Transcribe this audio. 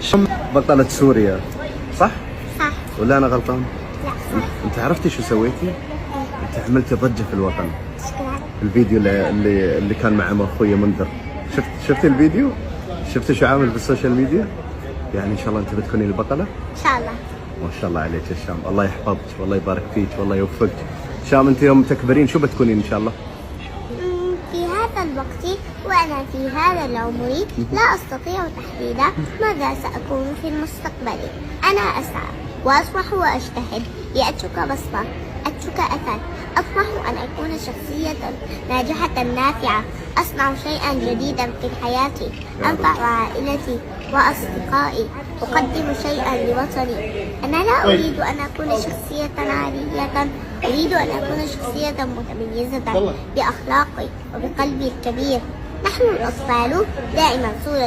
شام بطلة سوريا، صح؟ صح. ولا أنا غلطان؟ لا صح. أنت عرفتي شو سويتي؟ أنت عملتي ضجة في الوطن. شكرا. الفيديو اللي كان مع أخوي منذر، شفتي الفيديو؟ شفتي شو عامل بالسوشيال ميديا؟ يعني إن شاء الله أنت بتكوني البطلة؟ إن شاء الله. ما شاء الله عليك يا شام، الله يحفظك والله يبارك فيك والله يوفقك. شام أنت يوم تكبرين شو بتكونين إن شاء الله؟ في هذا الوقت وأنا في هذا العمر لا أستطيع تحديد ماذا سأكون في المستقبل. أنا أسعى وأطمح وأجتهد لأترك بصمة، أترك أثر. أطمح أن أكون شخصية ناجحة نافعة، أصنع شيئا جديدا في حياتي، أنفع عائلتي وأصدقائي، أقدم شيئا لوطني. أنا لا أريد أن أكون شخصية عادية، أريد أن أكون شخصية متميزة بأخلاقي وبقلبي الكبير. نحن الأطفال دائما صورة